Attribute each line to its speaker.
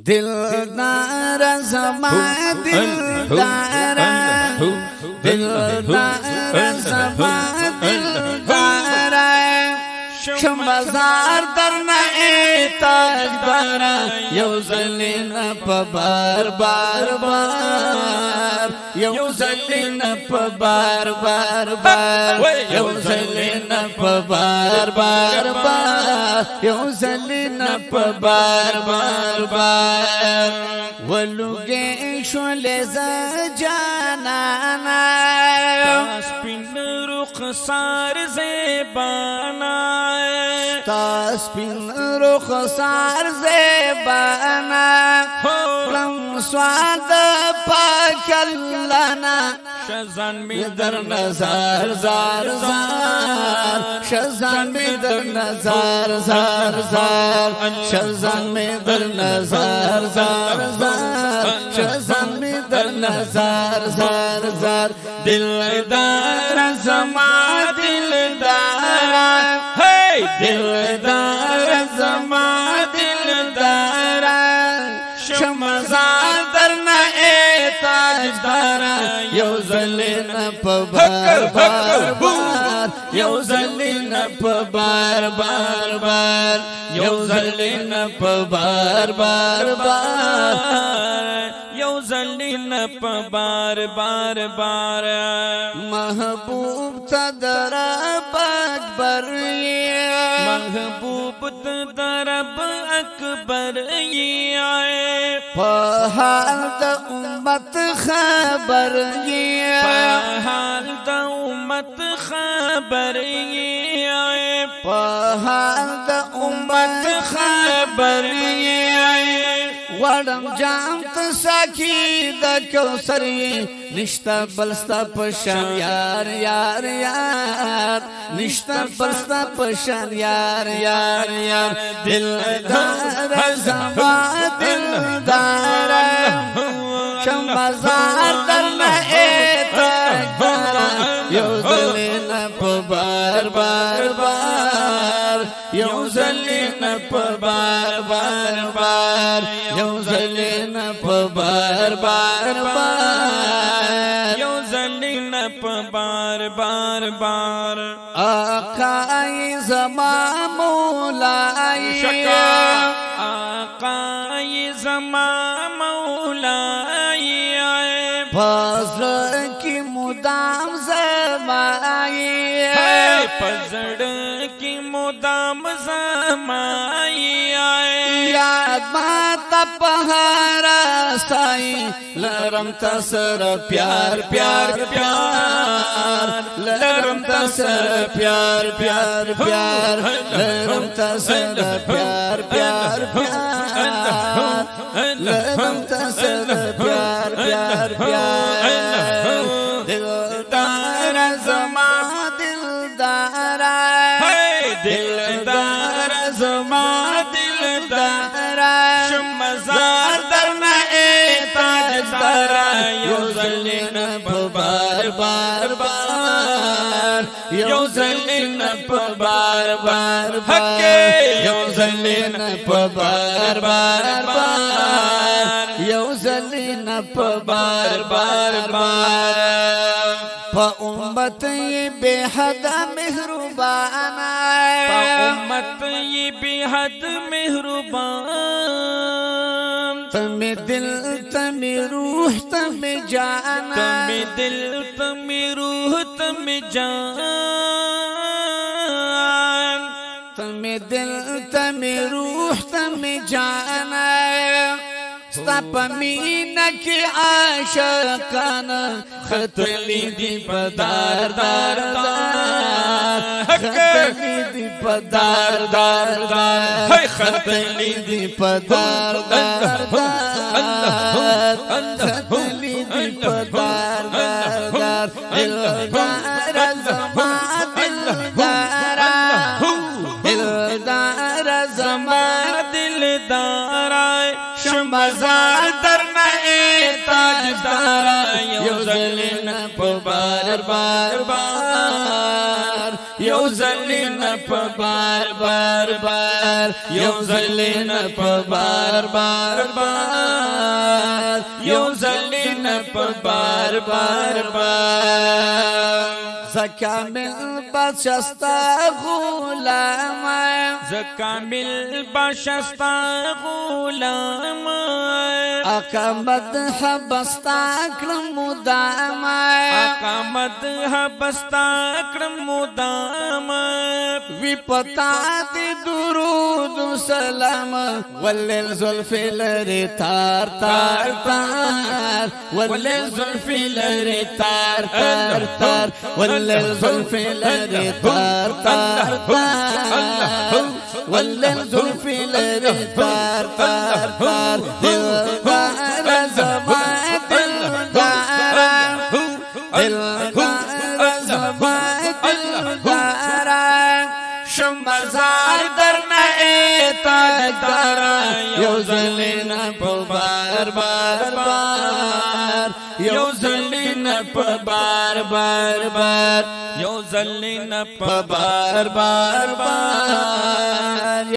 Speaker 1: दिलदार ज़मा दिलदार दिलदार ज़मा दिलदार शमज़ार दरना ताजदार यौज़लिन बार बार बार यौज़लिन बार बार बार यौज़लिन बार बार बार यौज़लिन बार बार बार वलुगे शोले जाना
Speaker 2: स्पिन रुखसार ज़ेबाना
Speaker 1: तास्पिन रुखसार ज़ेबाना लम स्वाद पाकल्लाना
Speaker 2: शज़ान में
Speaker 1: दर नज़ार ज़ार ज़ार शज़ान में दर नज़ार ज़ार ज़ार शज़ान में दर नज़ार ज़ार ज़ार शज़ान में दर नज़ार ज़ार ज़ार दिलदार ज़मा दिलदार है दिलदार ज़मा दिलदार शमज़ार दरना ताजदार यौज़लिन बार बार बार यौज़लिन बार बार बार यौज़लिन बार बार बार
Speaker 2: यौज़लिन बार बार बार
Speaker 1: महबूब तदरा अकबर
Speaker 2: महबूब दरब अकबर ये आए
Speaker 1: पहाड़ द उम्मत खबर ये
Speaker 2: पहाड़ द उम्मत खबर ये आए
Speaker 1: पहाड़ द उम्मत खबर ये आए वड़म जामत साखी द कौसर निश्ता बलस्ता पशान यार यार यार निश्ता बलस्ता पशान यार यार यार दिलदार ज़मा दिलदार शमज़ार दरना ताजदार यौज़लिन बार बार बार यौज़लिन बार बार बार यौज़लिन बार बार बार
Speaker 2: यौज़लिन बार बार बार
Speaker 1: आकाए ज़मा मौलाए
Speaker 2: आकाए ज़मा मौलाए
Speaker 1: फज़ल की मुदाम ज़माए
Speaker 2: फज़ल की मुदाम ज़माए
Speaker 1: याद माता पहारा साई लरम तसर प्यार प्यार प्यार लरम तसर प्यार प्यार प्यार लरम तसर प्यार प्यार प्यार लरम तसर प्यार प्यार प्यार दिलदार ज़मा दिलदार दिलदार ज़मा दिलदार शमज़ार दरना ताजदार यौज़लिन बार बार बार यौज़लिन बार बार बार यौज़लिन बार बार बार यौज़लिन बार बार बार उम्मत ये बेहद मेहरबाना
Speaker 2: उम्मत ये बेहद मेहरबान
Speaker 1: तमें दिल तमें रूह तमें जान
Speaker 2: तमें दिल तमें रूह तमें जान
Speaker 1: तमें दिल तमें रूह तमें जान मीना के आशिकाना खतली दी पदार दार दार खतली दी पदार दार दार खतली दी पदार दार दार खतली दी पदार दार दार दिलदार ज़मा दिलदार दिलदार ज़मा
Speaker 2: दिलदार
Speaker 1: शमज़ार दरना ताजदार यौज़लिन बार बार बार
Speaker 2: زلین په بار بار بار یو زلین په بار بار بار یو زلین په بار بار بار
Speaker 1: زکامل بادشاستا غلام
Speaker 2: زکامل بادشاستا غلام
Speaker 1: آقا مدح بستا کرم مدام
Speaker 2: آقا مدح بستا کرم مدام
Speaker 1: وی پتا دی درود و سلام واللیل زلفی لری تار تار تار واللیل زلفی لری تار تار تار واللیل زلفی لری تار تار تار واللیل زلفی لری تار تار تار دلدار زبا دلدار دلدار زبا دلدار شمزار درنا ایتاج یو زلین پا بار بار بار یو زلین پا بار بار بار
Speaker 2: یو زلین
Speaker 1: پا بار بار بار